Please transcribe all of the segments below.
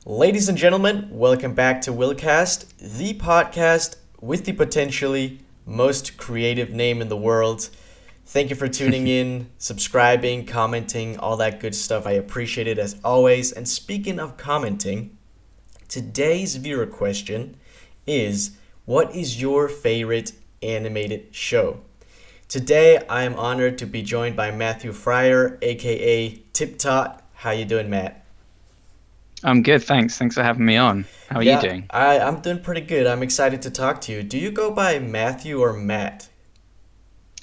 Ladies and gentlemen, welcome back to WillCast, the podcast with the potentially most creative name in the world. Thank you for tuning in, subscribing, commenting, all that good stuff. I appreciate it as always. And speaking of commenting, today's viewer question is, what is your favorite animated show? Today, I am honored to be joined by Matthew Fryer, aka Tip Tot. How you doing, Matt? I'm good, thanks. Thanks for having me on. How are you doing? I'm doing pretty good. I'm excited to talk to you. Do you go by Matthew or Matt?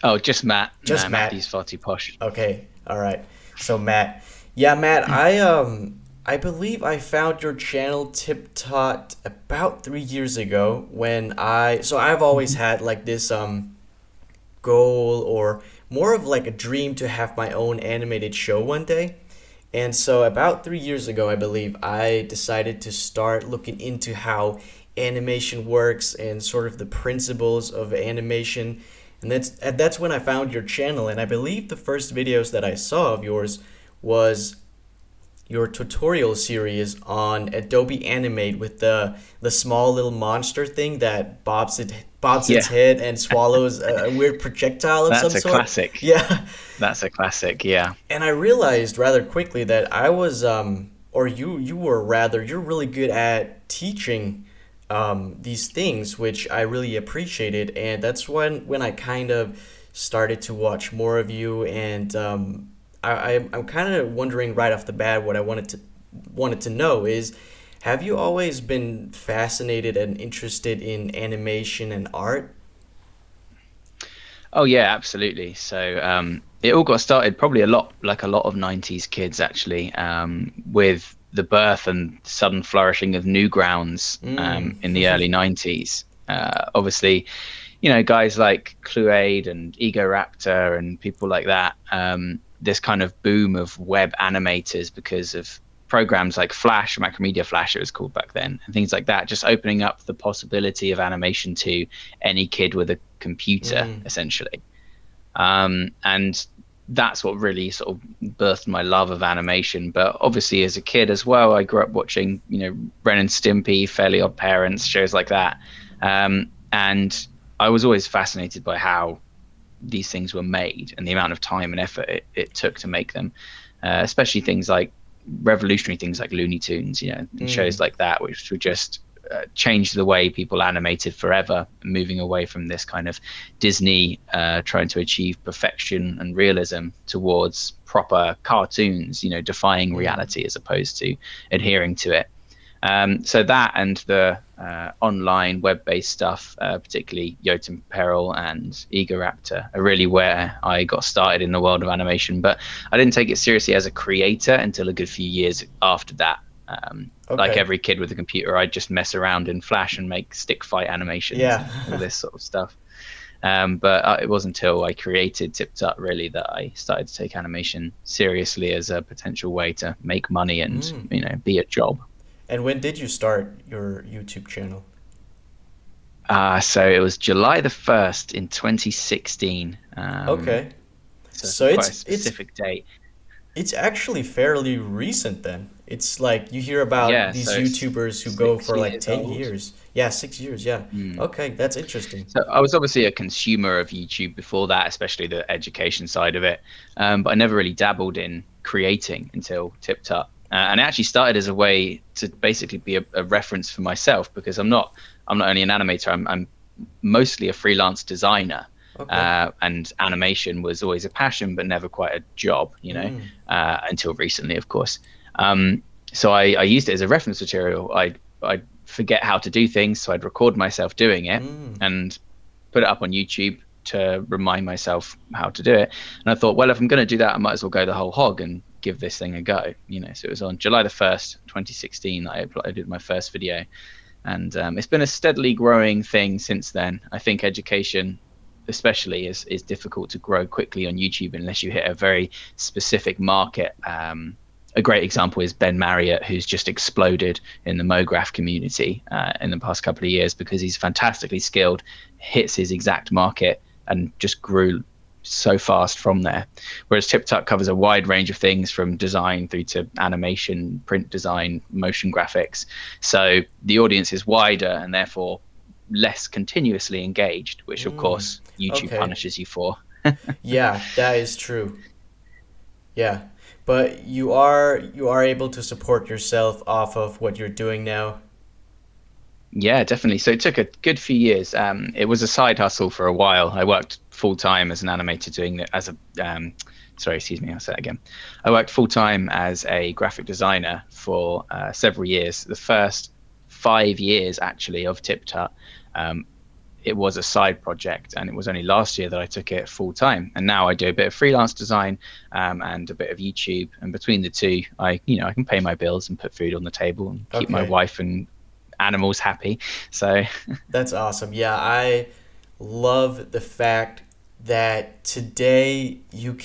Oh, just Matt. Just Nah, Matt. Matthew's far too posh. Okay, all right. So Matt, yeah, Matt, I believe I found your channel Tip Tot about 3 years ago so I've always had like this goal or more of like a dream to have my own animated show one day. And so about 3 years ago, I believe, I decided to start looking into how animation works and sort of the principles of animation. And that's when I found your channel. And I believe the first videos that I saw of yours was your tutorial series on Adobe Animate with the small little monster thing that bobs its Yeah, head and swallows a weird projectile of some that's a sort. classic. Yeah. That's a classic, yeah. And I realized rather quickly that I was, or you were rather, you're really good at teaching these things, which I really appreciated. And that's when I kind of started to watch more of you. And I'm kind of wondering right off the bat what I wanted to know is, have you always been fascinated and interested in animation and art? Oh yeah, absolutely. So it all got started probably a lot like a lot of 90s kids actually, with the birth and sudden flourishing of Newgrounds in the early 90s. Obviously, guys like Cluade and Egoraptor and people like that, this kind of boom of web animators because of programs like Flash, Macromedia Flash it was called back then, and things like that, just opening up the possibility of animation to any kid with a computer, essentially. And that's what really sort of birthed my love of animation. But obviously as a kid as well, I grew up watching, Ren and Stimpy, Fairly Odd Parents, shows like that. And I was always fascinated by how these things were made and the amount of time and effort it took to make them, especially things like revolutionary things like Looney Tunes, and shows like that, which would just change the way people animated forever, moving away from this kind of Disney trying to achieve perfection and realism towards proper cartoons, defying reality as opposed to adhering to it. So that and the online web-based stuff, particularly Yotam Peril and Egoraptor, are really where I got started in the world of animation. But I didn't take it seriously as a creator until a good few years after that. Like every kid with a computer, I'd just mess around in Flash and make stick fight animations, Yeah. and all this sort of stuff. But it wasn't until I created Tip Tot really that I started to take animation seriously as a potential way to make money and be a job. And when did you start your YouTube channel? So it was July the 1st in 2016. Okay. So So quite a it's specific date. it's actually fairly recent then. It's like you hear about Yeah, these so it's YouTubers who go for 6 like years 10 old. years. Yeah, 6 years, yeah. Okay, that's interesting. So I was obviously a consumer of YouTube before that, especially the education side of it. But I never really dabbled in creating until Tip Tot. And it actually started as a way to basically be a reference for myself, because I'm not only an animator, I'm mostly a freelance designer. Okay. And animation was always a passion, but never quite a job, until recently, of course. So I used it as a reference material. I'd forget how to do things, so I'd record myself doing it and put it up on YouTube to remind myself how to do it. And I thought, well, if I'm going to do that, I might as well go the whole hog and give this thing a go. So it was on July the 1st, 2016, that I uploaded my first video. And it's been a steadily growing thing since then. I think education especially is difficult to grow quickly on YouTube unless you hit a very specific market. A great example is Ben Marriott, who's just exploded in the MoGraph community in the past couple of years because he's fantastically skilled, hits his exact market, and just grew so fast from there. Whereas TipTut covers a wide range of things from design through to animation, print design, motion graphics. So the audience is wider and therefore less continuously engaged, which of course YouTube Okay. punishes you for. Yeah, that is true. Yeah. But you are able to support yourself off of what you're doing now. Yeah, definitely. So it took a good few years. It was a side hustle for a while. I worked full time as an animator doing it as a sorry, excuse me, I'll say it again. I worked full time as a graphic designer for several years. The first 5 years actually of TipTut, it was a side project, and it was only last year that I took it full time. And now I do a bit of freelance design and a bit of YouTube. And between the two, I can pay my bills and put food on the table and keep my Okay. wife and animals happy. So That's awesome. Yeah, I love the fact that today you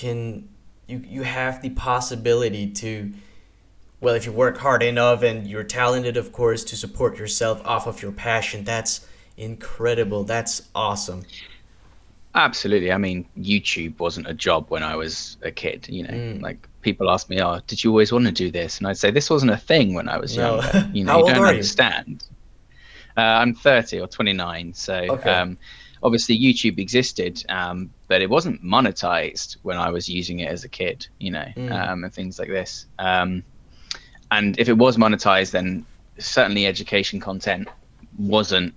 have the possibility to, well, if you work hard enough and you're talented, of course, to support yourself off of your passion. That's incredible. That's awesome. absolutely. I mean, YouTube wasn't a job when I was a kid, like people ask me, oh, did you always want to do this? And I'd say this wasn't a thing when I was No. younger. How You old don't are you? understand. I'm 30 or 29. So Okay. obviously YouTube existed, but it wasn't monetized when I was using it as a kid, and things like this. And if it was monetized, then certainly education content wasn't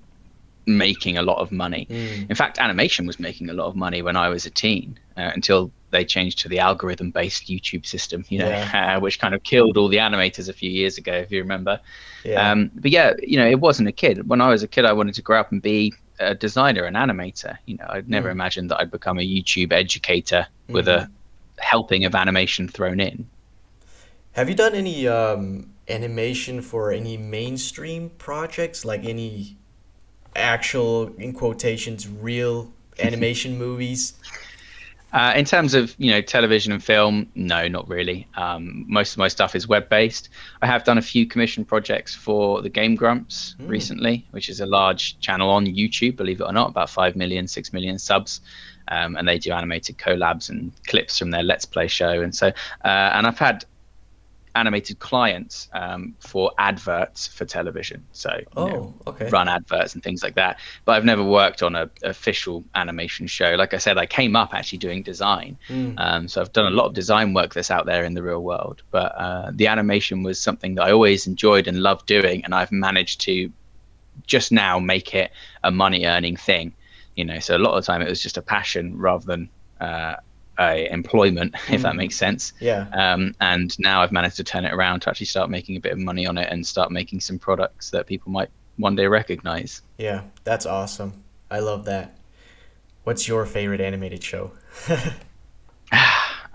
making a lot of money. In fact, animation was making a lot of money when I was a teen, until they changed to the algorithm-based YouTube system, Yeah. which kind of killed all the animators a few years ago, if you remember. Yeah. But yeah, it wasn't a kid. When I was a kid, I wanted to grow up and be a designer, an animator. I'd never imagined that I'd become a YouTube educator with a helping of animation thrown in. Have you done any animation for any mainstream projects, like any actual, in quotations, real animation movies? In terms of television and film, no, not really. Most of my stuff is web based. I have done a few commission projects for the Game Grumps recently, which is a large channel on YouTube, believe it or not, about 5 million, 6 million subs, and they do animated collabs and clips from their Let's Play show. And so, and I've had animated clients for adverts for television, so Oh, okay. run adverts and things like that, but I've never worked on a official animation show. Like I said, I came up actually doing design, so I've done a lot of design work that's out there in the real world, but the animation was something that I always enjoyed and loved doing, and I've managed to just now make it a money earning thing. So a lot of the time it was just a passion rather than a employment, if that makes sense. Yeah. And now I've managed to turn it around to actually start making a bit of money on it and start making some products that people might one day recognize. Yeah, that's awesome. I love that. What's your favorite animated show?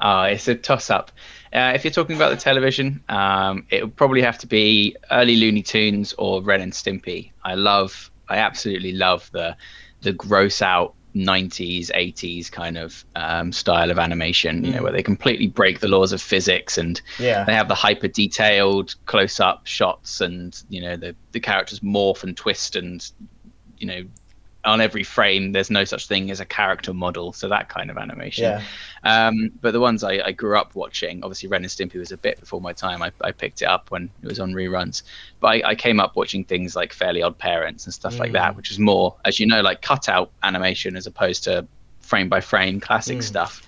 It's a toss-up. If you're talking about the television, it would probably have to be early Looney Tunes or Ren and Stimpy. I absolutely love the gross out 90s 80s kind of style of animation, where they completely break the laws of physics, and Yeah. they have the hyper detailed close-up shots, and the characters morph and twist, and on every frame there's no such thing as a character model, so that kind of animation. Yeah. But the ones I grew up watching, obviously Ren and Stimpy was a bit before my time. I picked it up when it was on reruns, but I came up watching things like Fairly Odd Parents and stuff like that, which is more, as you know, like cutout animation as opposed to frame by frame classic stuff.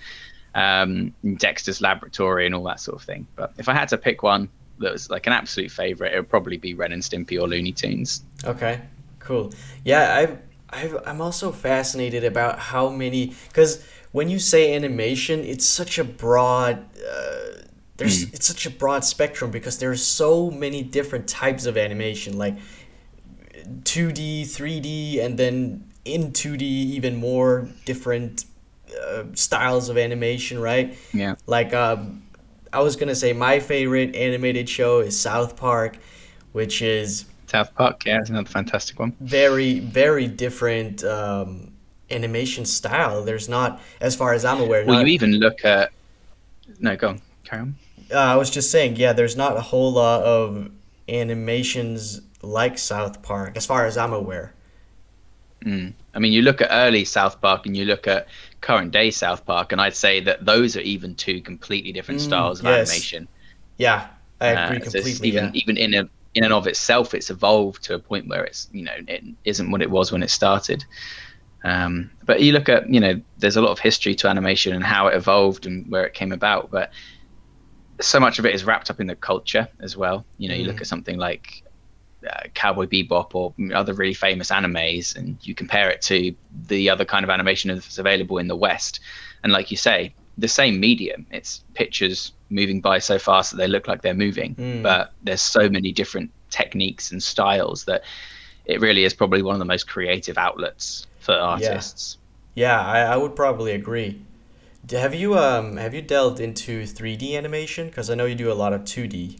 Dexter's Laboratory and all that sort of thing. But if I had to pick one that was like an absolute favorite, it would probably be Ren and Stimpy or Looney Tunes. Okay. Cool. Yeah, I'm also fascinated about how many, because when you say animation, it's such a broad it's such a broad spectrum, because there's so many different types of animation, like 2D, 3D, and then in 2D even more different styles of animation, right? Yeah. Like I was gonna say my favorite animated show is South Park, which is South Park, yeah, it's another fantastic one. very, very different animation style. There's not, as far as I'm aware, Well, you not. even look at no, go on, carry on. I was just saying, yeah, there's not a whole lot of animations like South Park, as far as I'm aware. I mean, you look at early South Park and you look at current day South Park, and I'd say that those are even two completely different styles of Yes. animation. Yeah, I agree So it's completely. Yeah. even in and of itself, it's evolved to a point where it's, it isn't what it was when it started. But you look at, there's a lot of history to animation and how it evolved and where it came about, but so much of it is wrapped up in the culture as well. You look at something like Cowboy Bebop or other really famous animes, and you compare it to the other kind of animation that's available in the West, and like you say, the same medium, it's pictures moving by so fast that they look like they're moving, but there's so many different techniques and styles that it really is probably one of the most creative outlets for Yeah. artists. Yeah, I would probably agree. Have you delved into 3D animation? Because I know you do a lot of 2D.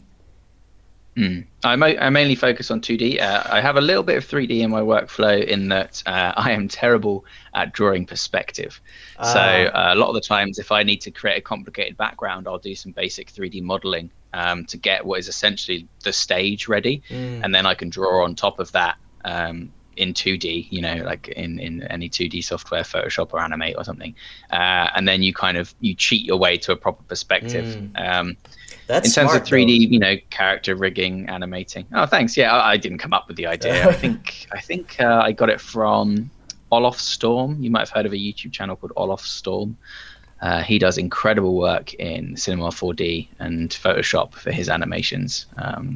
I mainly focus on 2D. I have a little bit of 3D in my workflow in that I am terrible at drawing perspective. So Ah. a lot of the times, if I need to create a complicated background, I'll do some basic 3D modeling to get what is essentially the stage ready, and then I can draw on top of that in 2D. Like in any 2D software, Photoshop or Animate or something, and then you cheat your way to a proper perspective. That's In terms of smart though. 3D, character rigging, animating. Oh, thanks. Yeah, I didn't come up with the idea. I think I got it from Olaf Storm. You might have heard of a YouTube channel called Olaf Storm. He does incredible work in Cinema 4D and Photoshop for his animations.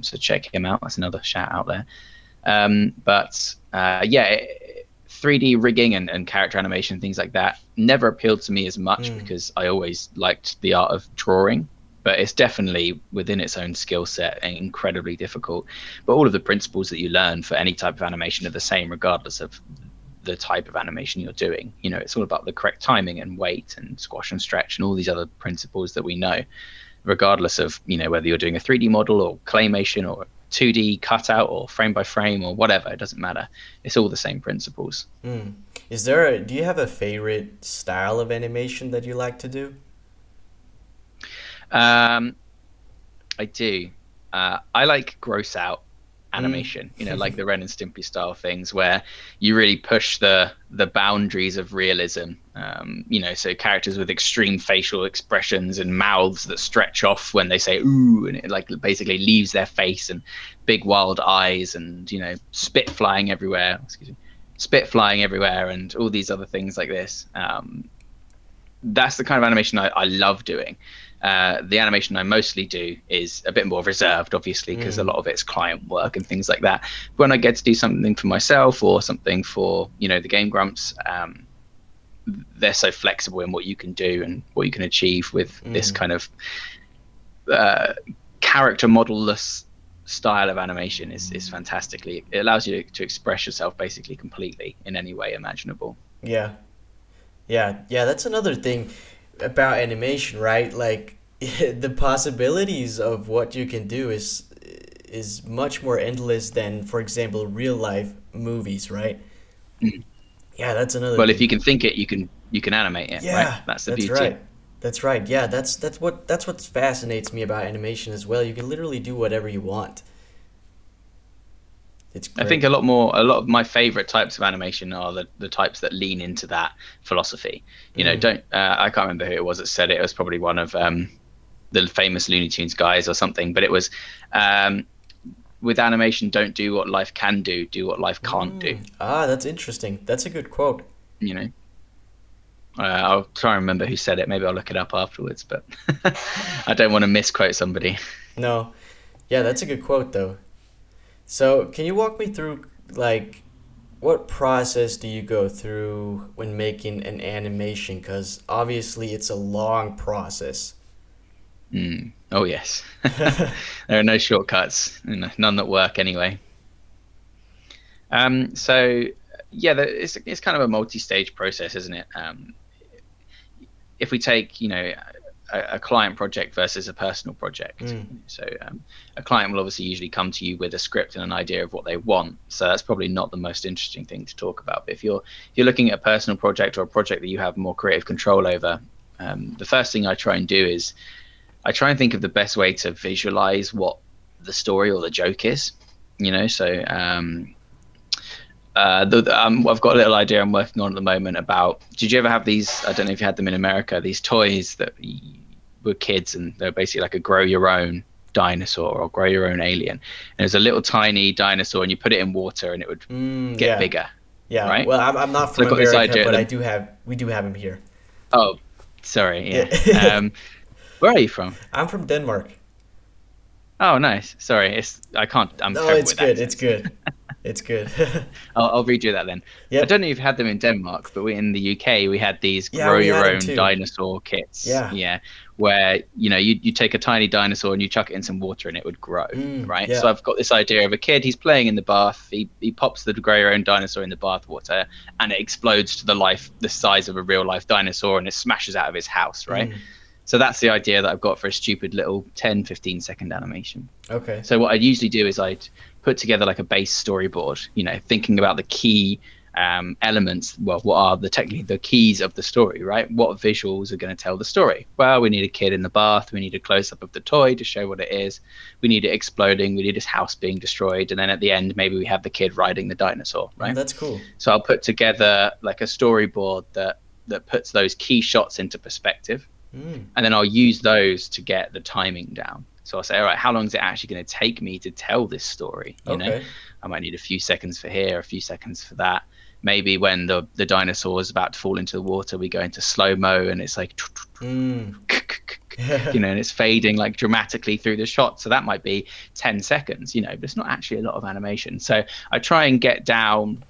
So check him out. That's another shout out there. But yeah, 3D rigging and character animation, things like that, never appealed to me as much because I always liked the art of drawing. But it's definitely within its own skill set and incredibly difficult. But all of the principles that you learn for any type of animation are the same, regardless of the type of animation you're doing. It's all about the correct timing and weight and squash and stretch and all these other principles that we know, regardless of, whether you're doing a 3D model or claymation or 2D cutout or frame by frame or whatever. It doesn't matter. It's all the same principles. Do you have a favorite style of animation that you like to do? I do. I like gross out animation, like the Ren and Stimpy style things where you really push the boundaries of realism. So characters with extreme facial expressions and mouths that stretch off when they say ooh, and it like basically leaves their face, and big wild eyes, and spit flying everywhere. Excuse me, spit flying everywhere, and all these other things like this. That's the kind of animation I love doing. The animation I mostly do is a bit more reserved, obviously, because a lot of it's client work and things like that. But when I get to do something for myself or something for, the Game Grumps, they're so flexible in what you can do and what you can achieve with this kind of character model-less style of animation is fantastically. It allows you to express yourself basically completely in any way imaginable. Yeah. Yeah, yeah, that's another thing about animation, right? Like the possibilities of what you can do is much more endless than, for example, real life movies, right? Yeah, that's another Well, if thing. you can think it, you can animate it, right? Yeah, That's the that's beauty. right. That's right. Yeah, that's what fascinates me about animation as well. You can literally do whatever you want. It's I think great. a lot of my favorite types of animation are the types that lean into that philosophy. Don't I can't remember who it was that said it. It was probably one of the famous Looney Tunes guys or something. But it was with animation, don't do what life can do what life can't do. Ah, that's interesting. That's a good quote. You know, I'll try and remember who said it. Maybe I'll look it up afterwards. But I don't want to misquote somebody. No. Yeah, that's a good quote though. So, can you walk me through, like, what process do you go through when making an animation? Because obviously it's a long process. Oh yes, there are no shortcuts, none that work anyway. So yeah, it's kind of a multi-stage process, isn't it? If we take, a client project versus a personal project. So a client will obviously usually come to you with a script and an idea of what they want. So that's probably not the most interesting thing to talk about. But if you're looking at a personal project or a project that you have more creative control over, the first thing I try and do is I try and think of the best way to visualize what the story or the joke is. So I've got a little idea I'm working on at the moment about. Did you ever have these? I don't know if you had them in America. These toys that were kids, and they're basically like a grow your own dinosaur or grow your own alien. And it was a little tiny dinosaur, and you put it in water, and it would get Yeah. bigger. Yeah. Right. Well, I'm not So from I've got this America, idea. but we do have him here. Oh, sorry. Yeah. Yeah. Where are you from? I'm from Denmark. Oh, nice. Sorry, I can't. I'm No, terrible it's with good. accents. It's good. It's good. I'll read you that then. I Yep. don't know if you've had them in Denmark, but in the UK we had these Yeah, grow we had your them own too. dinosaur kits. Yeah. Where you take a tiny dinosaur and you chuck it in some water and it would grow, right? yeah. So I've got this idea of a kid. He's playing in the bath. He pops the grow your own dinosaur in the bath water, and it explodes to the size of a real life dinosaur, and it smashes out of his house, right? So that's the idea that I've got for a stupid little 10-15 second animation. Okay. So what I'd usually do is I'd put together like a base storyboard, thinking about the key elements. Well, what are technically the keys of the story, right? What visuals are going to tell the story? Well, we need a kid in the bath. We need a close up of the toy to show what it is. We need it exploding. We need his house being destroyed. And then at the end, maybe we have the kid riding the dinosaur, right? That's cool. So I'll put together like a storyboard that puts those key shots into perspective. And then I'll use those to get the timing down. So I'll say, all right, how long is it actually going to take me to tell this story? You know, I might need a few seconds for here, a few seconds for that. Maybe when the dinosaur is about to fall into the water, we go into slow-mo and it's like, and it's fading like dramatically through the shot. So that might be 10 seconds, but it's not actually a lot of animation. So I try and get down,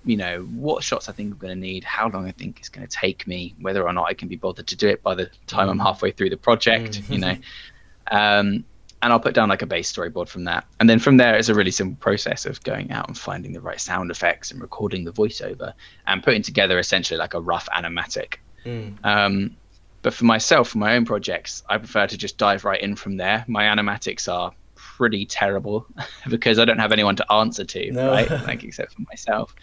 what shots I think I'm going to need, how long I think it's going to take me, whether or not I can be bothered to do it by the time I'm halfway through the project, and I'll put down like a base storyboard from that. And then from there, it's a really simple process of going out and finding the right sound effects and recording the voiceover and putting together essentially like a rough animatic. But for myself, for my own projects, I prefer to just dive right in from there. My animatics are pretty terrible because I don't have anyone to answer to, right? Like except for myself.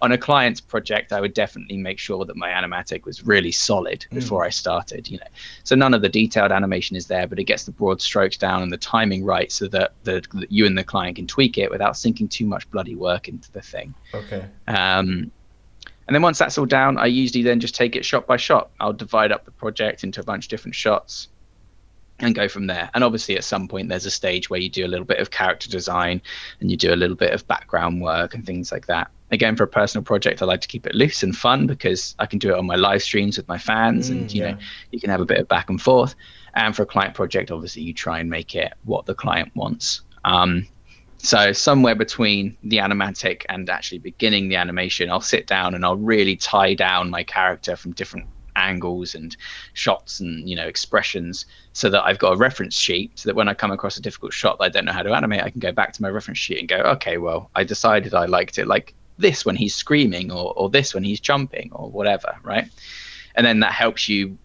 On a client's project, I would definitely make sure that my animatic was really solid before I started, So none of the detailed animation is there, but it gets the broad strokes down and the timing right so that you and the client can tweak it without sinking too much bloody work into the thing. Okay. And then once that's all down, I usually then just take it shot by shot. I'll divide up the project into a bunch of different shots and go from there. And obviously at some point there's a stage where you do a little bit of character design and you do a little bit of background work and things like that. Again, for a personal project, I like to keep it loose and fun because I can do it on my live streams with my fans and you can have a bit of back and forth. And for a client project, obviously you try and make it what the client wants. So somewhere between the animatic and actually beginning the animation, I'll sit down and I'll really tie down my character from different angles and shots and expressions so that I've got a reference sheet so that when I come across a difficult shot that I don't know how to animate, I can go back to my reference sheet and go, okay, well, I decided I liked it like this when he's screaming or this when he's jumping or whatever, right? And then that helps you,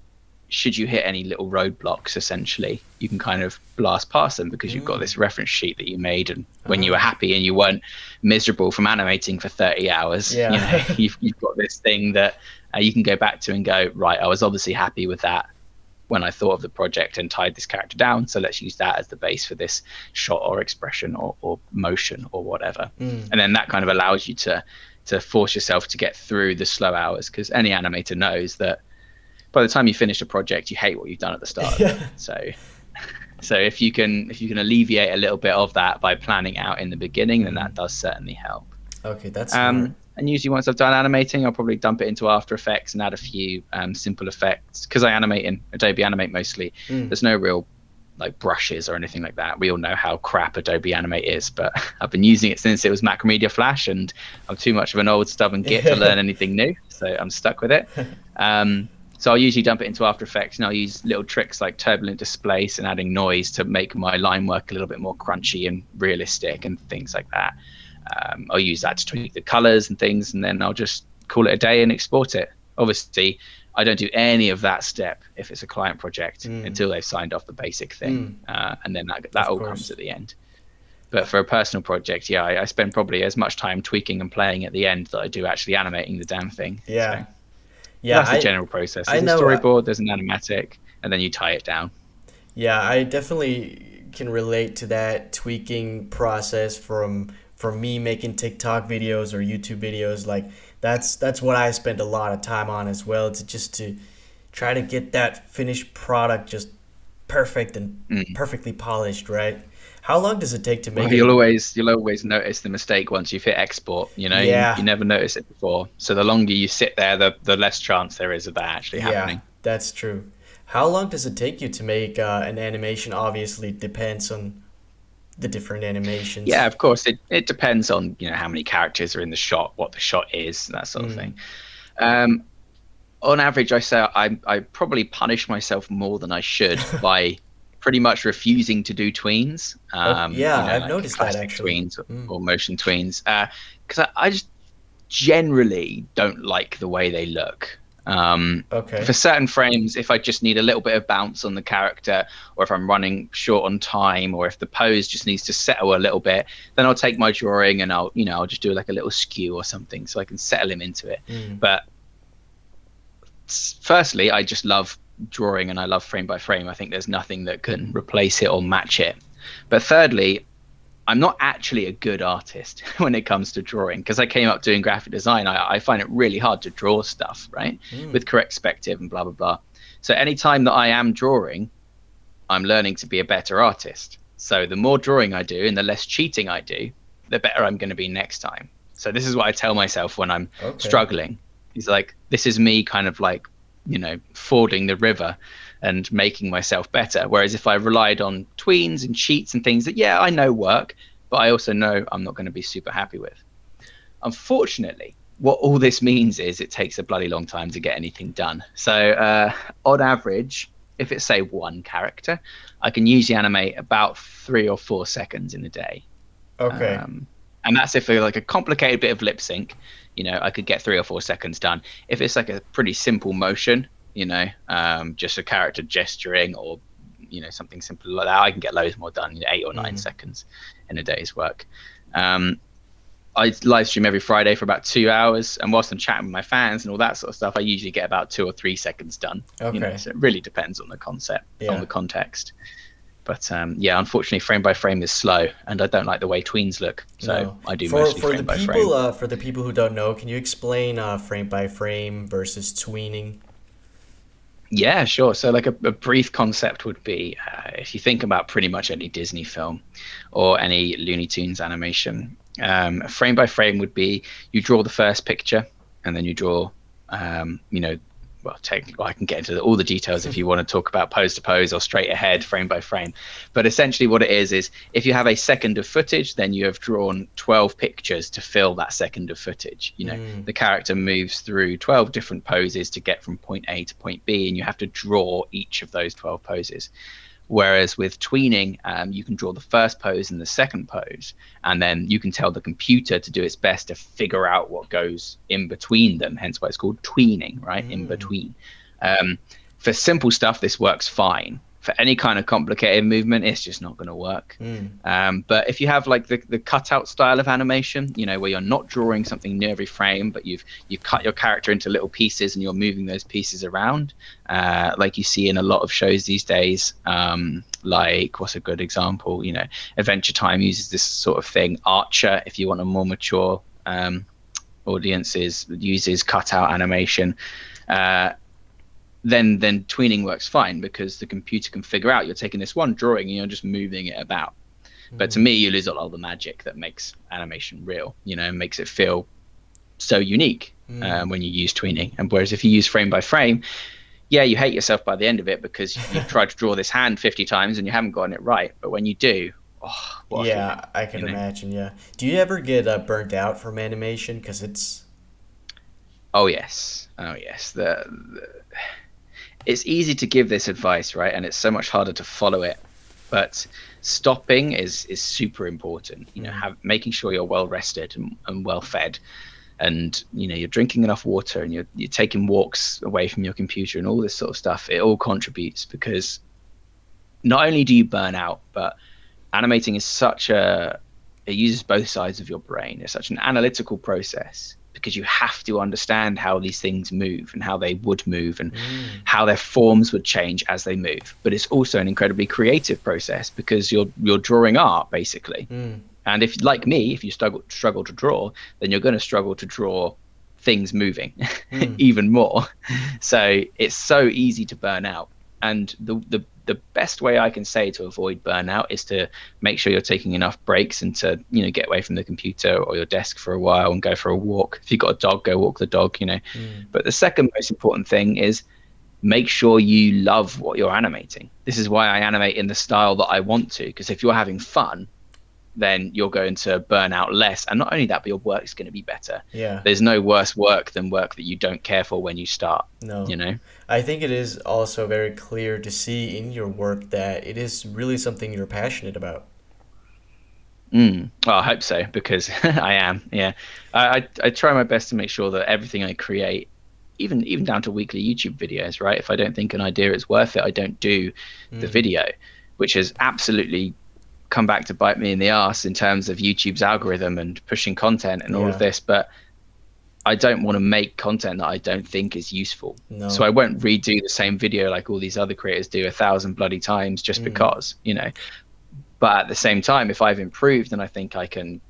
should you hit any little roadblocks, essentially, you can kind of blast past them because you've got this reference sheet that you made. And when you were happy and you weren't miserable from animating for 30 hours, you've got this thing that you can go back to and go, right, I was obviously happy with that when I thought of the project and tied this character down. So let's use that as the base for this shot or expression or motion or whatever. And then that kind of allows you to force yourself to get through the slow hours, because any animator knows that by the time you finish a project, you hate what you've done at the start. So if you can alleviate a little bit of that by planning out in the beginning, then that does certainly help. Okay, that's smart. And usually once I've done animating, I'll probably dump it into After Effects and add a few simple effects, because I animate in Adobe Animate mostly. There's no real like brushes or anything like that. We all know how crap Adobe Animate is, but I've been using it since it was Macromedia Flash, and I'm too much of an old stubborn git to learn anything new, so I'm stuck with it. So I'll usually dump it into After Effects, and I'll use little tricks like turbulent displace and adding noise to make my line work a little bit more crunchy and realistic and things like that. I'll use that to tweak the colors and things, and then I'll just call it a day and export it. Obviously, I don't do any of that step if it's a client project until they've signed off the basic thing, and then that all comes at the end. But for a personal project, I spend probably as much time tweaking and playing at the end that I do actually animating the damn thing. So. Yeah, that's the general process. There's a storyboard, there's an animatic, and then you tie it down. Yeah, I definitely can relate to that tweaking process from for me making TikTok videos or YouTube videos, like that's what I spend a lot of time on as well, to try to get that finished product just perfect and perfectly polished, right? How long does it take to Well, make it? you'll always notice the mistake once you've hit export. You Yeah, never notice it before. So the longer you sit there, the less chance there is of that actually yeah, happening. that's true. How long does it take you to make an animation? Obviously, depends on the different Yeah, animations. of course. It depends on how many characters are in the shot, what the shot is, that sort of thing. Um, on average, I say I probably punish myself more than I should by pretty much refusing to do tweens. Oh, yeah, I've Like noticed that classic actually. tweens or motion tweens, because I just generally don't like the way they look. For Okay. certain frames, if I just need a little bit of bounce on the character, or if I'm running short on time, or if the pose just needs to settle a little bit, then I'll take my drawing and I'll just do like a little skew or something so I can settle him into it. Mm. But firstly, I just love drawing and I love frame by frame. I think there's nothing that can replace it or match it. But thirdly, I'm not actually a good artist when it comes to drawing, because I came up doing graphic design. I find it really hard to draw stuff, right? With correct perspective and blah, blah, blah. So anytime that I am drawing, I'm learning to be a better artist. So the more drawing I do and the less cheating I do, the better I'm going to be next time. So this is what I tell myself when I'm Okay. struggling. It's like, this is me kind of like, fording the river and making myself better. Whereas if I relied on tweens and cheats and things that, yeah, I know work, but I also know I'm not going to be super happy with. Unfortunately, what all this means is it takes a bloody long time to get anything done. So on average, if it's say one character, I can usually animate about 3 or 4 seconds in a day. Okay. And that's if it's like a complicated bit of lip sync, I could get 3 or 4 seconds done. If it's like a pretty simple motion, just a character gesturing or, something simple like that, I can get loads more done, 8 or 9 seconds in a day's work. I live stream every Friday for about 2 hours, and whilst I'm chatting with my fans and all that sort of stuff, I usually get about 2 or 3 seconds done. Okay. So it really depends on the concept, Yeah. on the context. But unfortunately, frame by frame is slow, and I don't like the way tweens look. So No. I do For mostly for frame the by people frame. for the people who don't know, can you explain frame by frame versus tweening? Yeah, sure. So like a brief concept would be, if you think about pretty much any Disney film or any Looney Tunes animation, frame by frame would be you draw the first picture and then you draw, well, technically I can get into all the details if you want to talk about pose to pose or straight ahead, frame by frame. But essentially what it is if you have a second of footage, then you have drawn 12 pictures to fill that second of footage. The character moves through 12 different poses to get from point A to point B, and you have to draw each of those 12 poses. Whereas with tweening, you can draw the first pose and the second pose, and then you can tell the computer to do its best to figure out what goes in between them, hence why it's called tweening, right? In between. For simple stuff, this works fine. For any kind of complicated movement, it's just not going to work. But if you have like the cutout style of animation, where you're not drawing something new every frame, but you've cut your character into little pieces and you're moving those pieces around, like you see in a lot of shows these days. Like, what's a good example? Adventure Time uses this sort of thing. Archer, if you want a more mature audience, uses cutout animation. Then tweening works fine, because the computer can figure out you're taking this one drawing and you're just moving it about. But to me, you lose a lot of the magic that makes animation real, makes it feel so unique when you use tweening. And whereas if you use frame by frame, yeah, you hate yourself by the end of it because you've tried to draw this hand 50 times and you haven't gotten it right. But when you do, what a Yeah, feeling, I can imagine. Yeah. Do you ever get burnt out from animation? Because it's. Oh yes. It's easy to give this advice, right? And it's so much harder to follow it. But stopping is super important. Making sure you're well rested and well fed, and you're drinking enough water, and you're taking walks away from your computer and all this sort of stuff. It all contributes, because not only do you burn out, but animating is it uses both sides of your brain. It's such an analytical process, because you have to understand how these things move and how they would move and how their forms would change as they move. But it's also an incredibly creative process, because you're drawing art basically. And if, like me, if you struggle to draw, then you're going to struggle to draw things moving even more. So it's so easy to burn out. And the best way I can say to avoid burnout is to make sure you're taking enough breaks and to, you know, get away from the computer or your desk for a while and go for a walk. If you've got a dog, go walk the dog, you know. But the second most important thing is make sure you love what you're animating. This is why I animate in the style that I want to, because if you're having fun, then you're going to burn out less. And not only that, but your work's going to be better. Yeah. There's no worse work than work that you don't care for when you start. No. You know? I think it is also very clear to see in your work that it is really something you're passionate about. Well, I hope so, because I am. Yeah. I try my best to make sure that everything I create, even down to weekly YouTube videos, right? If I don't think an idea is worth it, I don't do the video, which has absolutely come back to bite me in the ass in terms of YouTube's algorithm and pushing content and all of this. But I don't want to make content that I don't think is useful. No. So I won't redo the same video like all these other creators do 1,000 bloody times just because, you know. But at the same time, if I've improved and I think I can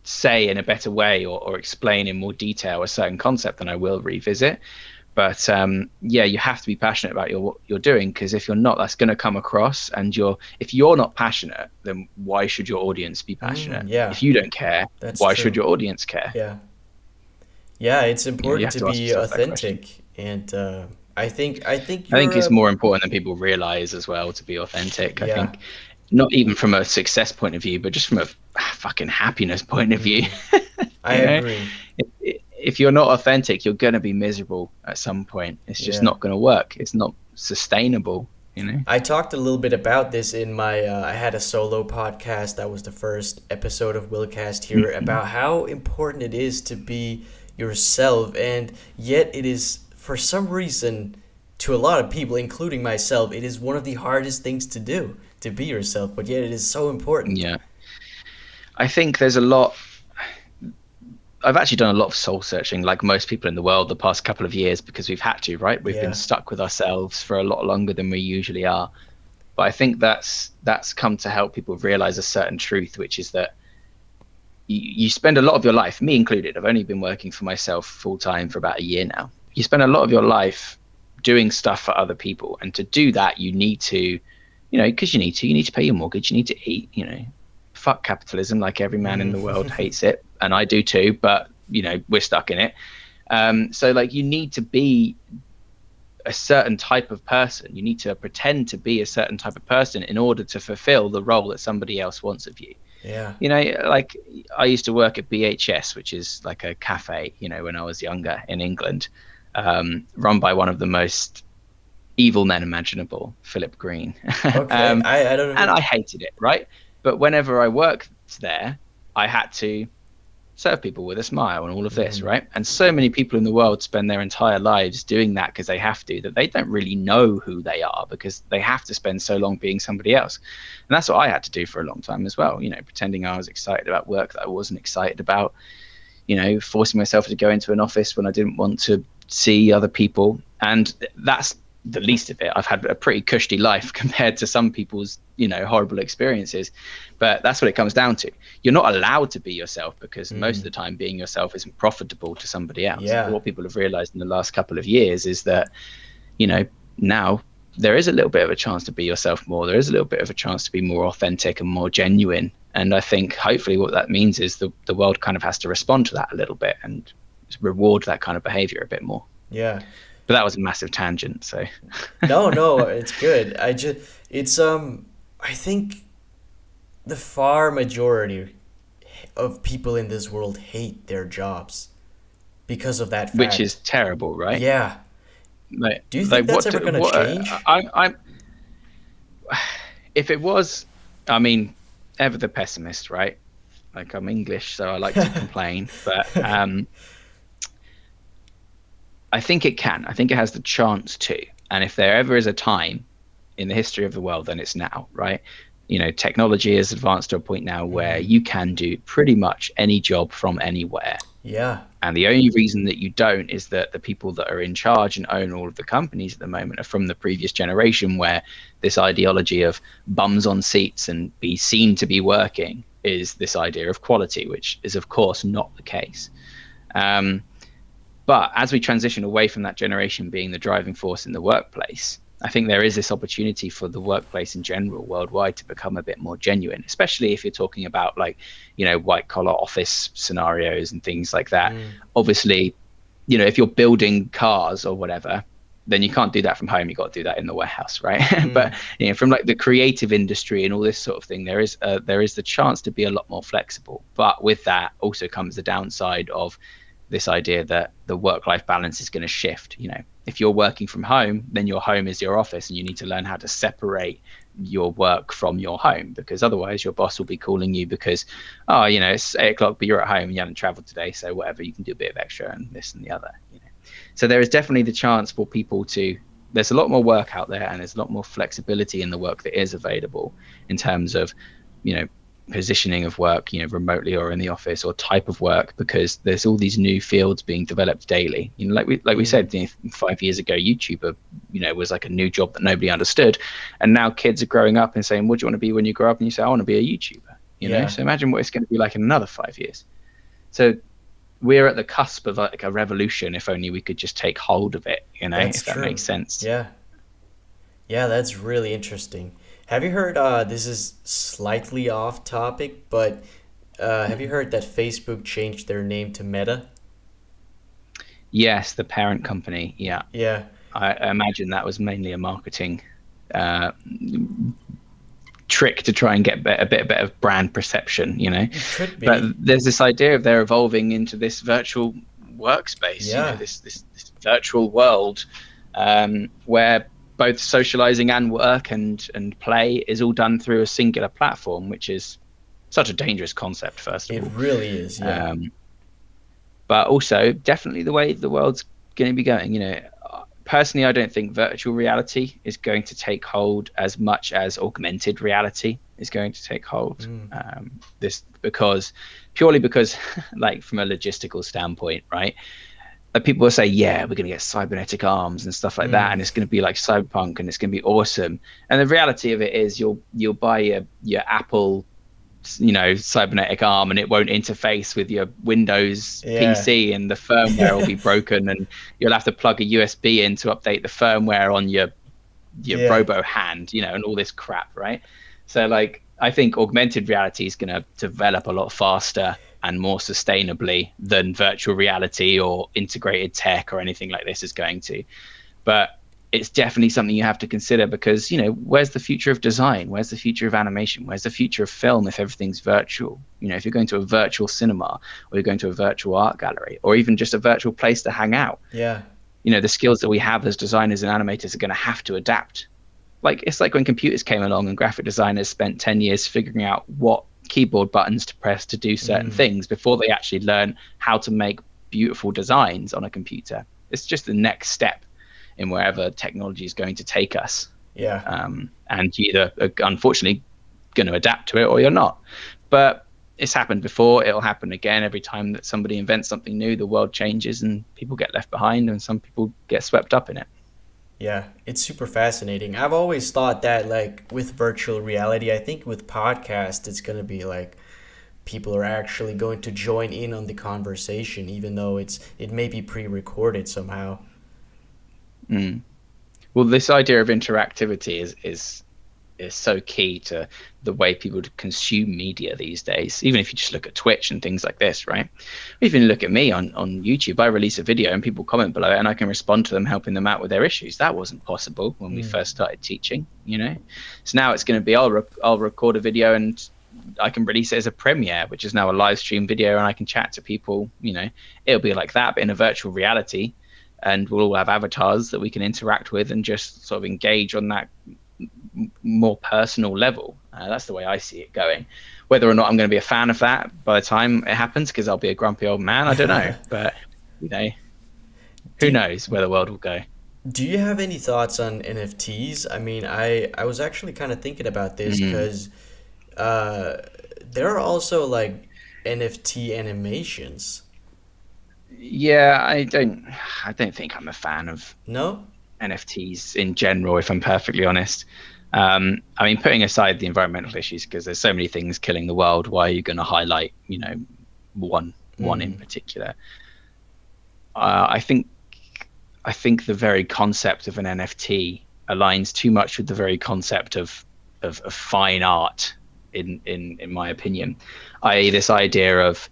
say in a better way or explain in more detail a certain concept, then I will revisit. But yeah, you have to be passionate about what you're doing, because if you're not, that's going to come across. And if you're not passionate, then why should your audience be passionate? If you don't care, why should your audience care? Yeah, it's important to be authentic, and I think it's more important than people realize as well to be authentic. I think not even from a success point of view, but just from a fucking happiness point of view. I agree. If you're not authentic, you're going to be miserable at some point. It's just not going to work. It's not sustainable, you know? I talked a little bit about this in my, I had a solo podcast. That was the first episode of WillCast here, about how important it is to be yourself. And yet it is, for some reason, to a lot of people, including myself, it is one of the hardest things to do, to be yourself. But yet it is so important. Yeah. I think there's a lot... I've actually done a lot of soul searching, like most people in the world, the past couple of years, because we've had to, right? We've been stuck with ourselves for a lot longer than we usually are. But I think that's come to help people realize a certain truth, which is that you spend a lot of your life, me included, I've only been working for myself full time for about a year now. You spend a lot of your life doing stuff for other people. And to do that, you need to, you know, because you need to pay your mortgage, you need to eat, you know. Fuck capitalism, like every man in the world hates it, and I do too, but you know, we're stuck in it. So like, you need to be a certain type of person, you need to pretend to be a certain type of person in order to fulfill the role that somebody else wants of you. You know, like I used to work at BHS, which is like a cafe, you know, when I was younger in England, run by one of the most evil men imaginable, Philip Green. I don't know. And I hated it, right? But whenever I worked there, I had to serve people with a smile and all of this, right? And so many people in the world spend their entire lives doing that because they have to, that they don't really know who they are because they have to spend so long being somebody else. And that's what I had to do for a long time as well, you know, pretending I was excited about work that I wasn't excited about, you know, forcing myself to go into an office when I didn't want to see other people. And that's the least of it. I've had a pretty cushy life compared to some people's, you know, horrible experiences, but that's what it comes down to. You're not allowed to be yourself because most of the time being yourself isn't profitable to somebody else. What people have realized in the last couple of years is that, you know, now there is a little bit of a chance to be yourself more. There is a little bit of a chance to be more authentic and more genuine. And I think hopefully what that means is the world kind of has to respond to that a little bit and reward that kind of behavior a bit more. But that was a massive tangent, so. No, it's good. I think the far majority of people in this world hate their jobs because of that fact. Which is terrible, right? Yeah. Like, do you think that's ever going to change? I'm. If it was, I mean, ever the pessimist, right? Like, I'm English, so I like to complain, but I think it can. I think it has the chance to. And if there ever is a time in the history of the world, then it's now, right? You know, technology has advanced to a point now where you can do pretty much any job from anywhere Yeah. And the only reason that you don't is that the people that are in charge and own all of the companies at the moment are from the previous generation, where this ideology of bums on seats and be seen to be working is this idea of quality, which is, of course, not the case. Um, but as we transition away from that generation being the driving force in the workplace, I think there is this opportunity for the workplace in general worldwide to become a bit more genuine, especially if you're talking about like, white collar office scenarios and things like that. Obviously, if you're building cars or whatever, then you can't do that from home. You got to do that in the warehouse, right? But from like the creative industry and all this sort of thing, there is the chance to be a lot more flexible. But with that also comes the downside of this idea that the work-life balance is going to shift. If you're working from home, then your home is your office, and you need to learn how to separate your work from your home, because otherwise your boss will be calling you because, it's 8 o'clock, but you're at home and you haven't traveled today, so whatever, you can do a bit of extra and this and the other. So there is definitely the chance for people to. There's a lot more work out there, and there's a lot more flexibility in the work that is available in terms of, positioning of work, remotely or in the office, or type of work, because there's all these new fields being developed daily. Like we said, 5 years ago, YouTuber, was like a new job that nobody understood, and now kids are growing up and saying, "What do you want to be when you grow up?" And you say, "I want to be a YouTuber." So imagine what it's going to be like in another 5 years. So we're at the cusp of like a revolution. If only we could just take hold of it, That's if that true. makes sense. Yeah. Yeah, that's really interesting. Have you heard, this is slightly off topic, but have you heard that Facebook changed their name to Meta? Yes, the parent company. Yeah, Yeah, I imagine that was mainly a marketing uh, trick to try and get a bit better brand perception, it could But be. there's this idea of they're evolving into this virtual workspace, Yeah, this virtual world, where both socializing and work and play is all done through a singular platform, which is such a dangerous concept, first of it all. really is. Yeah. But also definitely the way the world's going to be going. Personally, I don't think virtual reality is going to take hold as much as augmented reality is going to take hold. This purely because, like from a logistical standpoint, right? Like people will say, yeah, we're going to get cybernetic arms and stuff like that, and it's going to be like cyberpunk, and it's going to be awesome. And the reality of it is, you'll buy your Apple cybernetic arm, and it won't interface with your Windows Yeah. PC, and the firmware will be broken, and you'll have to plug a USB in to update the firmware on your Yeah. robo hand, and all this crap, right? So like I think augmented reality is going to develop a lot faster and more sustainably than virtual reality or integrated tech or anything like this is going to. But it's definitely something you have to consider, because where's the future of design, where's the future of animation, where's the future of film if everything's virtual? If you're going to a virtual cinema, or you're going to a virtual art gallery, or even just a virtual place to hang out, Yeah. the skills that we have as designers and animators are going to have to adapt. Like it's like when computers came along and graphic designers spent 10 years figuring out what keyboard buttons to press to do certain things before they actually learn how to make beautiful designs on a computer. It's just the next step in wherever technology is going to take us. Yeah. And you either are unfortunately going to adapt to it, or you're not. But it's happened before, it'll happen again. Every time that somebody invents something new, the world changes and people get left behind, and some people get swept up in it. Yeah, it's super fascinating. I've always thought that, like, with virtual reality, I think with podcast, it's going to be like people are actually going to join in on the conversation, even though it may be pre-recorded somehow. Mm. Well, this idea of interactivity is so key to the way people consume media these days. Even if you just look at Twitch and things like this, right? Even look at me on YouTube. I release a video and people comment below it, and I can respond to them, helping them out with their issues. That wasn't possible when we first started teaching, So now it's going to be I'll record a video and I can release it as a premiere, which is now a live stream video, and I can chat to people. It'll be like that, but in a virtual reality, and we'll all have avatars that we can interact with and just sort of engage on that more personal level. That's the way I see it going. Whether or not I'm going to be a fan of that by the time it happens, because I'll be a grumpy old man, I don't know. But who Do, knows where the world will go. do you have any thoughts on NFTs? I mean, I was actually kind of thinking about this because there are also like NFT animations. Yeah, I don't think I'm a fan of No? NFTs in general, if I'm perfectly honest. I mean, putting aside the environmental issues, because there's so many things killing the world, why are you going to highlight, one in particular? I think the very concept of an NFT aligns too much with the very concept of fine art, in my opinion, i.e., this idea of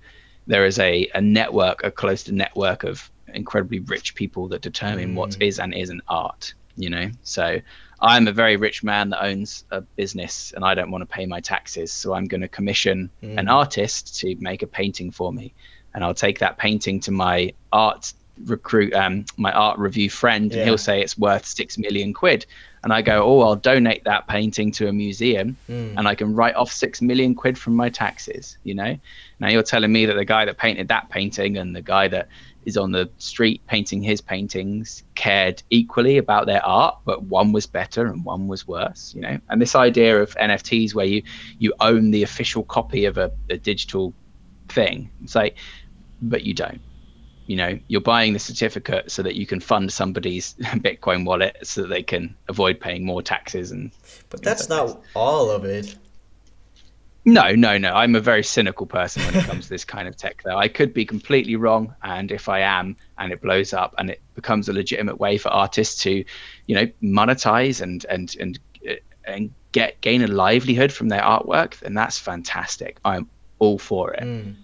there is a network, a closed network of incredibly rich people that determine what is and isn't art. So I'm a very rich man that owns a business, and I don't want to pay my taxes, so I'm going to commission an artist to make a painting for me, and I'll take that painting to my art review friend, and he'll say it's worth 6 million quid, and I go, oh, I'll donate that painting to a museum, and I can write off 6 million quid from my taxes. Now you're telling me that the guy that painted that painting and the guy that is on the street painting his paintings cared equally about their art, but one was better and one was worse. And this idea of NFTs where you own the official copy of a digital thing, it's like, but you don't. You're buying the certificate so that you can fund somebody's Bitcoin wallet so that they can avoid paying more taxes. But that's not all of it. No. I'm a very cynical person when it comes to this kind of tech, though. I could be completely wrong, and if I am, and it blows up and it becomes a legitimate way for artists to, monetize and gain a livelihood from their artwork, then that's fantastic. I'm all for it.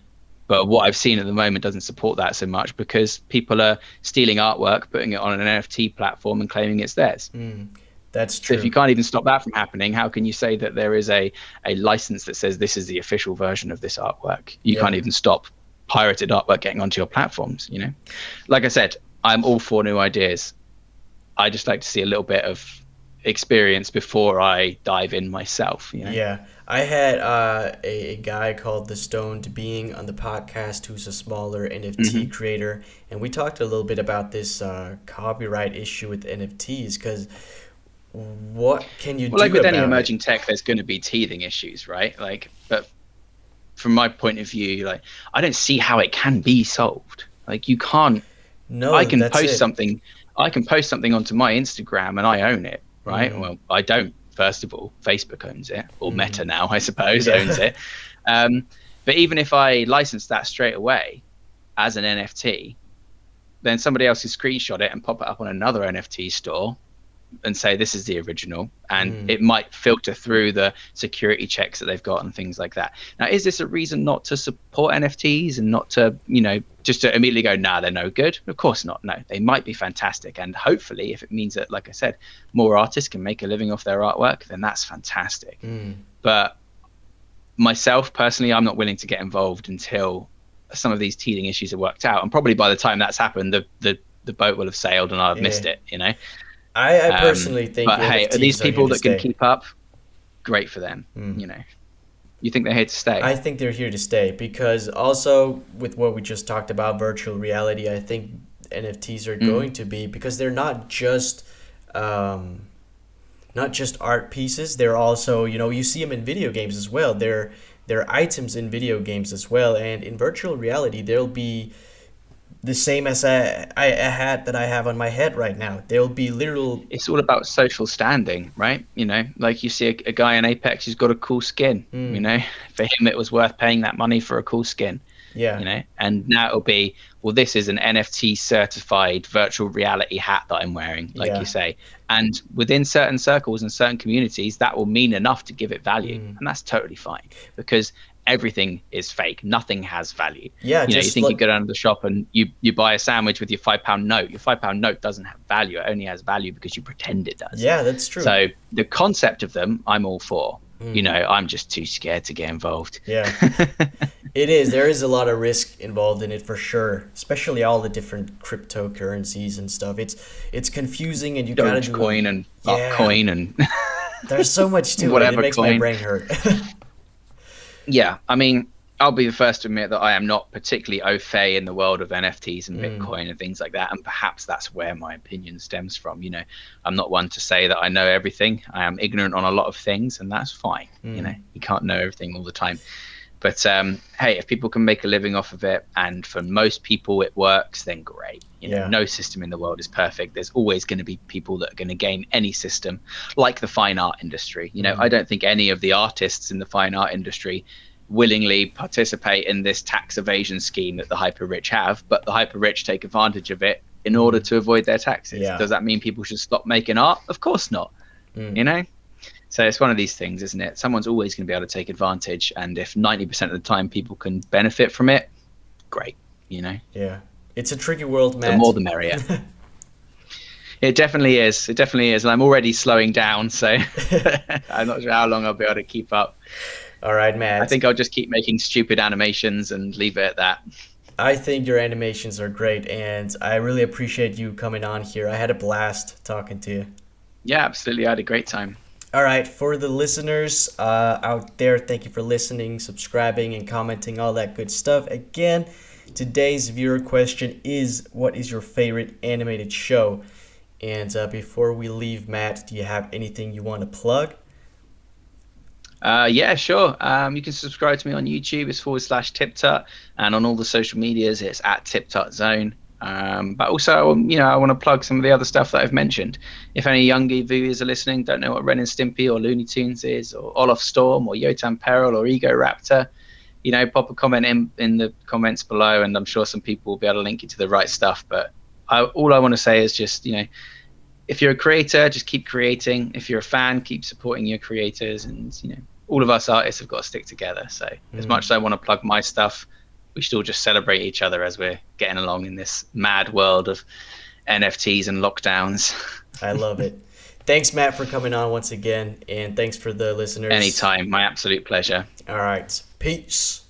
But what I've seen at the moment doesn't support that so much, because people are stealing artwork, putting it on an NFT platform and claiming it's theirs. That's true. So if you can't even stop that from happening, how can you say that there is a license that says this is the official version of this artwork? You can't even stop pirated artwork getting onto your platforms, Like I said, I'm all for new ideas. I just like to see a little bit of experience before I dive in myself. Yeah. I had a guy called The Stoned Being on the podcast, who's a smaller NFT creator, and we talked a little bit about this copyright issue with NFTs, because what can you do like with about any emerging tech, there's going to be teething issues, right? But from my point of view, I don't see how it can be solved. You can't. No, I can that's post it. something. I can post something onto my Instagram and I own it, right? Well, I don't. First of all, Facebook owns it, or Meta now, I suppose, owns it. But even if I license that straight away as an NFT, then somebody else can screenshot it and pop it up on another NFT store and say this is the original, and it might filter through the security checks that they've got and things like that. Now, is this a reason not to support NFTs and not to, just to immediately go, nah, they're no good? Of course not. No, they might be fantastic, and hopefully if it means that, like I said, more artists can make a living off their artwork, then that's fantastic. But myself personally, I'm not willing to get involved until some of these teething issues are worked out, and probably by the time that's happened, the boat will have sailed and I'll have missed it. I personally think. But hey, are these people that can stay. keep up? Great for them. You think they're here to stay? I think they're here to stay, because also with what we just talked about, virtual reality, I think NFTs are going to be, because they're not just art pieces. They're also, you see them in video games as well. They're items in video games as well, and in virtual reality, they'll be the same as a hat that I have on my head right now. There'll be literal. It's all about social standing, right? Like you see a guy in Apex who's got a cool skin. For him it was worth paying that money for a cool skin. Yeah. And now it'll be, well, this is an NFT certified virtual reality hat that I'm wearing, like you say. And within certain circles and certain communities, that will mean enough to give it value, and that's totally fine, because everything is fake. Nothing has value. Yeah, you think you go down to the shop and you buy a sandwich with your £5 note. Your £5 note doesn't have value. It only has value because you pretend it does. Yeah, that's true. So the concept of them, I'm all for. I'm just too scared to get involved. Yeah, it is. There is a lot of risk involved in it for sure, especially all the different cryptocurrencies and stuff. It's confusing, and you gotta do Dogecoin and Upcoin and there's so much to whatever it. It makes coin. my brain hurt. Yeah, I mean, I'll be the first to admit that I am not particularly au fait in the world of NFTs and Bitcoin and things like that, and perhaps that's where my opinion stems from. I'm not one to say that I know everything. I am ignorant on a lot of things, and that's fine. You can't know everything all the time. But hey, if people can make a living off of it, and for most people it works, then great. No system in the world is perfect. There's always going to be people that are going to game any system, like the fine art industry. I don't think any of the artists in the fine art industry willingly participate in this tax evasion scheme that the hyper rich have, but the hyper rich take advantage of it in order to avoid their taxes. Does that mean people should stop making art? Of course not. So it's one of these things, isn't it? Someone's always going to be able to take advantage, and if 90% of the time people can benefit from it, great. Yeah, it's a tricky world, Matt. The more the merrier. It definitely is. It definitely is, and I'm already slowing down, so I'm not sure how long I'll be able to keep up. All right, Matt. I think I'll just keep making stupid animations and leave it at that. I think your animations are great, and I really appreciate you coming on here. I had a blast talking to you. Yeah, absolutely. I had a great time. All right, for the listeners out there, thank you for listening, subscribing, and commenting, all that good stuff. Again, today's viewer question is, what is your favorite animated show? And before we leave, Matt, do you have anything you want to plug? Yeah, sure. You can subscribe to me on YouTube. It's /TipTut, and on all the social medias, it's @TipTutZone. But also, I want to plug some of the other stuff that I've mentioned. If any younger viewers are listening, don't know what Ren and Stimpy or Looney Tunes is, or Olaf Storm, or Yotam Peril, or Ego Raptor, pop a comment in the comments below, and I'm sure some people will be able to link you to the right stuff. But all I want to say is just, if you're a creator, just keep creating. If you're a fan, keep supporting your creators, and all of us artists have got to stick together. So as much as I want to plug my stuff, we should all just celebrate each other as we're getting along in this mad world of NFTs and lockdowns. I love it. Thanks, Matt, for coming on once again, and thanks for the listeners. Anytime. My absolute pleasure. All right. Peace.